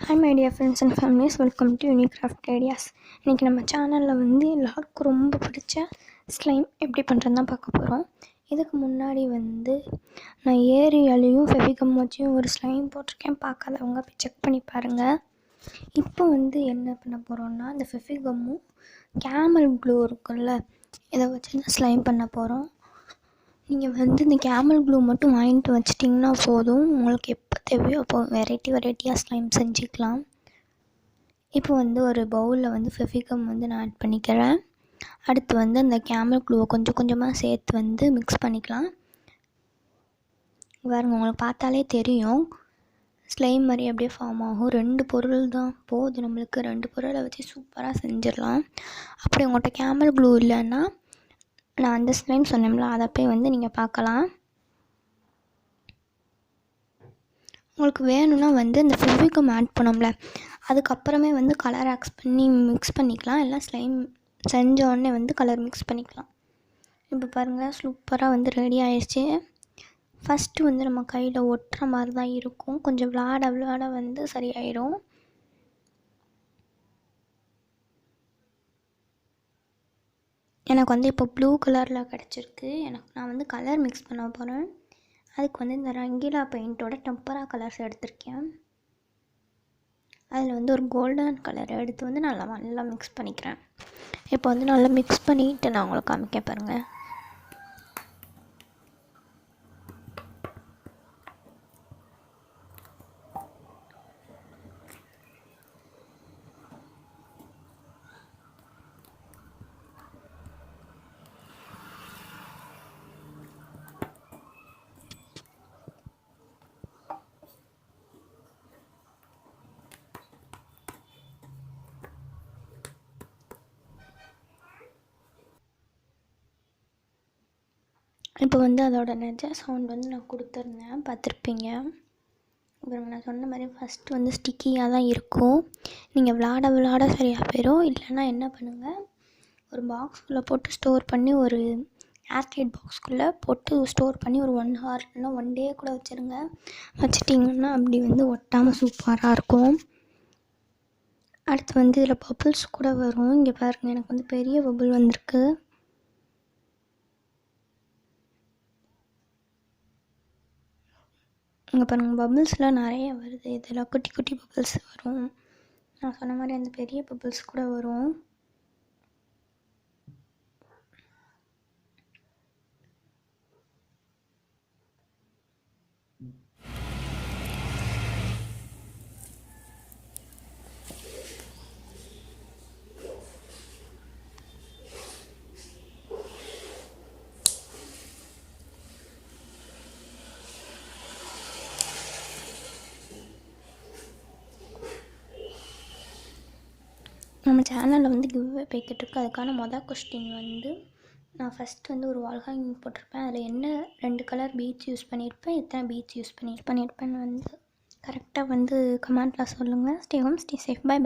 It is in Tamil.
Hi my dear friends and families, welcome to Unicraft Ideas. இன்றைக்கி நம்ம சேனலில் வந்து எல்லாருக்கும் ரொம்ப பிடிச்ச ஸ்லைம் எப்படி பண்ணுறதுன்னு தான் பார்க்க போகிறோம். இதுக்கு முன்னாடி வந்து நான் ஏரியாலையும் ஃபெவிகம் வச்சும் ஒரு ஸ்லைம் போட்டிருக்கேன். பார்க்காதவங்க போய் செக் பண்ணி பாருங்கள். இப்போ வந்து என்ன பண்ண போகிறோன்னா, இந்த ஃபெவிகமும் கேமல் க்ளூ இருக்குல்ல, இதை வச்சு தான் ஸ்லைம் பண்ண போகிறோம். நீங்கள் வந்து இந்த கேமல் க்ளூ மட்டும் வாங்கிட்டு வச்சிட்டிங்கன்னா போதும், உங்களுக்கு எப்போ தேவையோ அப்போ வெரைட்டியாக ஸ்லைம் செஞ்சுக்கலாம். இப்போ வந்து ஒரு பவுலில் வந்து ஃபெவிகம் வந்து நான் ஆட் பண்ணிக்கிறேன். அடுத்து வந்து அந்த கேமல் க்ளூவை கொஞ்சம் கொஞ்சமாக சேர்த்து வந்து மிக்ஸ் பண்ணிக்கலாம். பாருங்க, உங்களுக்கு பார்த்தாலே தெரியும் ஸ்லைம் மாதிரி அப்படியே ஃபார்ம் ஆகும். 2 பொருள் தான் போதும் நம்மளுக்கு. 2 பொருளை வச்சு சூப்பராக செஞ்சிடலாம். அப்படி உங்கள்கிட்ட கேமல் க்ளூ இல்லைன்னா நான் அந்த ஸ்லைம் சொன்னேன்ல, அதை போய் வந்து நீங்கள் பார்க்கலாம். உங்களுக்கு வேணும்னா வந்து இந்த ஃபெவிகம் ஆட் பண்ணோம்ல, அதுக்கப்புறமே வந்து கலர் மிக்ஸ் பண்ணிக்கலாம். இல்லை ஸ்லைம் செஞ்சோடனே வந்து கலர் மிக்ஸ் பண்ணிக்கலாம். இப்போ பாருங்கள், சூப்பராக வந்து ரெடி ஆயிடுச்சு. ஃபஸ்ட்டு வந்து நம்ம கையில் ஒட்டுற மாதிரி தான் இருக்கும். கொஞ்சம் விளாட வந்து சரியாயிடும். எனக்கு வந்து இப்போ ப்ளூ கலரில் கிடச்சிருக்கு. நான் வந்து கலர் மிக்ஸ் பண்ண போகிறேன். அதுக்கு வந்து இந்த ரங்கீலா பெயிண்ட்டோட டெம்பரா கலர்ஸ் எடுத்திருக்கேன். அதில் வந்து ஒரு கோல்டன் கலர் எடுத்து வந்து நல்லா மிக்ஸ் பண்ணிக்கிறேன். இப்போ வந்து நல்லா மிக்ஸ் பண்ணிவிட்டு நான் உங்களுக்கு காமிக்க பாருங்கள். இப்போ வந்து அதோட நெஜ சவுண்ட் வந்து நான் கொடுத்துருந்தேன், பார்த்துருப்பீங்க. அப்புறம் நான் சொன்ன மாதிரி ஃபஸ்ட்டு வந்து ஸ்டிக்கியாக தான் இருக்கும். நீங்கள் விளாட சரியாக போயிடும். இல்லைன்னா என்ன பண்ணுங்கள், ஒரு பாக்ஸ்குள்ளே போட்டு ஸ்டோர் பண்ணி, ஒரு ஏர்டைட் பாக்ஸ்குள்ளே போட்டு ஸ்டோர் பண்ணி ஒரு 1 hour இல்லைனா 1 day கூட வச்சிட்டிங்கன்னா அப்படி வந்து ஒட்டாமல் சூப்பராக இருக்கும். அடுத்து வந்து இதில் பபிள்ஸ் கூட வரும். இங்கே பாருங்கள், எனக்கு வந்து பெரிய பபிள் வந்திருக்கு. இங்கே பாருங்கள், பபிள்ஸ்லாம் நிறைய வருது. இதில் குட்டி குட்டி பபிள்ஸ் வரும். நான் சொன்ன மாதிரி அந்த பெரிய பபிள்ஸ் கூட வரும். நம்ம சேனலில் வந்து கிவ்அவே போய்கிட்டுருக்கு. அதுக்கான கொஸ்டின் வந்து, நான் ஃபஸ்ட்டு வந்து ஒரு வால் ஹேங்கிங் போட்டிருப்பேன். அதில் என்ன 2 கலர் பீட்ஸ் யூஸ் பண்ணியிருப்பேன், எத்தனை பீட்ஸ் யூஸ் பண்ணியிருப்பேன்னு வந்து கரெக்டாக வந்து கமெண்ட்டில் சொல்லுங்கள். Stay home, stay safe, bye by.